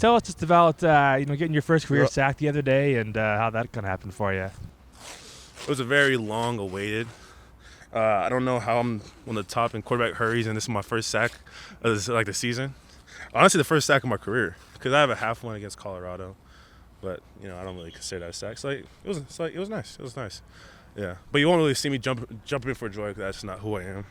tell us just about getting your first career sack the other day and how that kind of happened for you. It was a very long awaited. I don't know how I'm on the top in quarterback hurries, and this is my first sack of the season. Honestly, the first sack of my career, because I have a half one against Colorado, but I don't really consider that a sack. It was nice. It was nice. Yeah, but you won't really see me jumping for joy, because that's not who I am.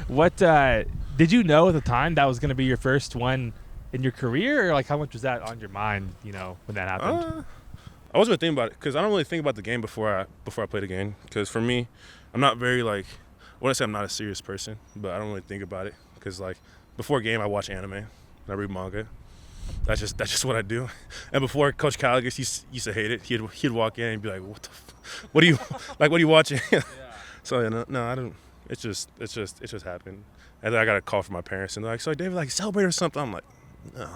What did you know at the time that was going to be your first one in your career, or like how much was that on your mind? When that happened. I wasn't really thinking about it, because I don't really think about the game before I play the game. Because for me, I'm not very I wouldn't say I'm not a serious person, but I don't really think about it. Because before a game, I watch anime, and I read manga. That's just what I do. And before, Coach Caligus used to hate it. He'd walk in and be like, what are you watching? Yeah. So no, I don't. It just happened. And then I got a call from my parents, and they're like, "So David, celebrate or something?" I'm like, no.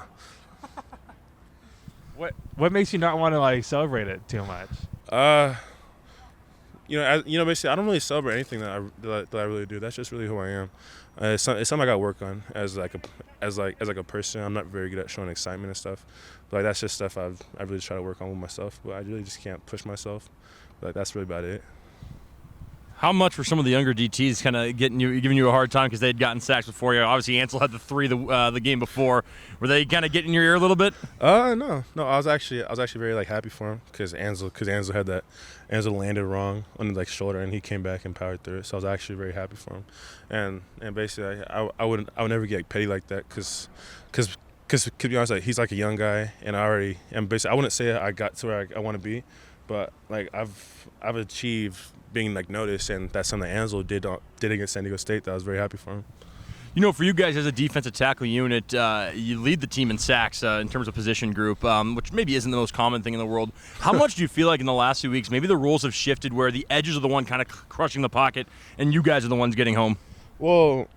What makes you not want to celebrate it too much? Basically, I don't really celebrate anything that I really do. That's just really who I am. It's something I got to work on as a person. I'm not very good at showing excitement and stuff. But that's just stuff I really try to work on with myself. But I really just can't push myself. But that's really about it. How much were some of the younger DTs kind of giving you a hard time because they had gotten sacks before you? Obviously, Ansel had the 3 the game before. Were they kind of getting in your ear a little bit? No. I was actually very happy for him because Ansel had that. Ansel landed wrong on the shoulder, and he came back and powered through it. So I was actually very happy for him. And basically, I would never get petty like that because to be honest, he's a young guy, and I wouldn't say I got to where I want to be, but I've achieved being noticed, and that's something that Ansel did against San Diego State that I was very happy for him. For you guys as a defensive tackle unit, you lead the team in sacks in terms of position group, which maybe isn't the most common thing in the world. How much do you feel like in the last few weeks maybe the roles have shifted where the edges are the one kind of crushing the pocket and you guys are the ones getting home? Well,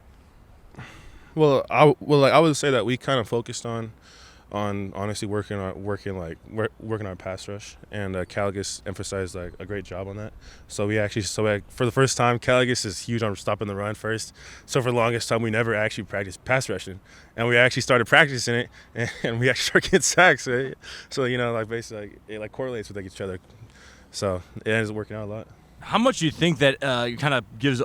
I would say that we kind of focused on honestly working our pass rush, and Caligus emphasized a great job on that. So for the first time, Caligus is huge on stopping the run first. So for the longest time, we never actually practiced pass rushing, and we actually started practicing it, and we actually started getting sacks. Right? So basically it correlates with each other. So it ends up working out a lot. How much do you think that kind of gives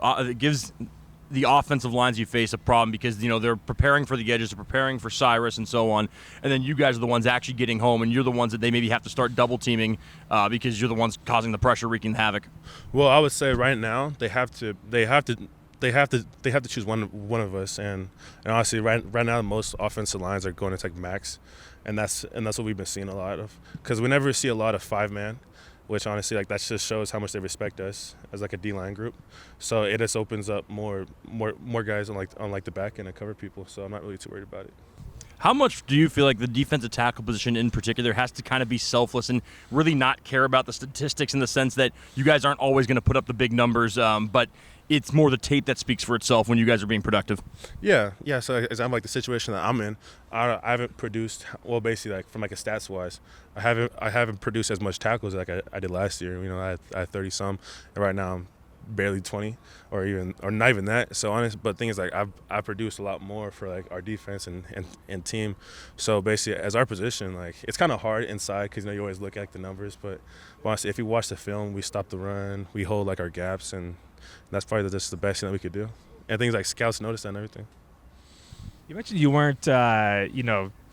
the offensive lines you face a problem because they're preparing for the edges, they're preparing for Cyrus and so on, and then you guys are the ones actually getting home, and you're the ones that they maybe have to start double teaming because you're the ones causing the pressure, wreaking havoc? Well, I would say right now they have to choose one of us, and honestly right now most offensive lines are going to max, and that's what we've been seeing a lot of, because we never see a lot of 5-man. Which honestly, that just shows how much they respect us as a D-line group. So it just opens up more guys on the back end to cover people. So I'm not really too worried about it. How much do you feel like the defensive tackle position in particular has to kind of be selfless and really not care about the statistics in the sense that you guys aren't always going to put up the big numbers, but it's more the tape that speaks for itself when you guys are being productive? Yeah. So as I'm the situation that I'm in, I haven't produced basically from a stats wise, I haven't produced as much tackles I did last year. I had 30 some, and right now I'm barely 20 or not even that. So but the thing is I've produced a lot more for our defense and team. So basically as our position, it's kind of hard inside because you always look at the numbers, but honestly if you watch the film, we stop the run, we hold our gaps, and that's probably just the best thing that we could do. And things scouts notice that and everything. You mentioned you weren't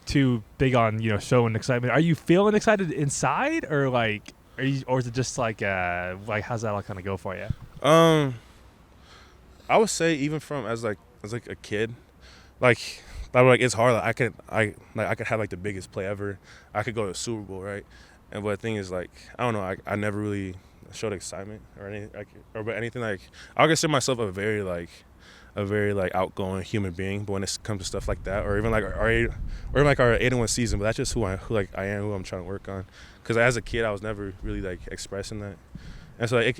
too big on showing excitement. Are you feeling excited inside, or or is it just how's that all kind of go for you? I would say even from as a kid, it's hard. I could have the biggest play ever. I could go to a Super Bowl, right? And but the thing is I don't know. I never really showed excitement or anything. I consider myself a very outgoing human being, but when it comes to stuff like that, or even our 8-1 season, but that's just who I am, who I'm trying to work on. Because as a kid, I was never really expressing that, and so it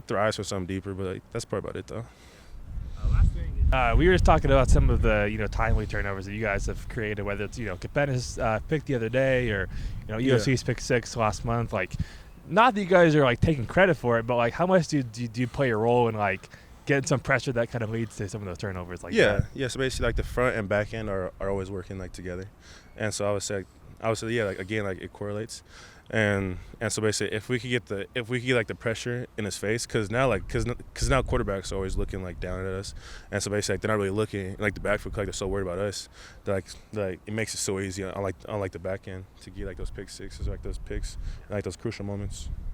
thrives for something deeper. But that's probably about it, though. Last thing, we were just talking about some of the timely turnovers that you guys have created, whether it's Capena's pick the other day or USC's pick 6 last month. Not that you guys are taking credit for it, but how much do you play a role in getting some pressure that kind of leads to some of those turnovers like Yeah, that. yeah. So basically, like the front and back end are always working like together, and so I would say, yeah, like again, like it correlates, and so basically, if we could get like the pressure in his face, because now quarterbacks are always looking like down at us, and so basically like, they're not really looking like the backfield, like they're so worried about us, that like it makes it so easy on like the back end to get like those pick sixes, like those picks, and like those crucial moments.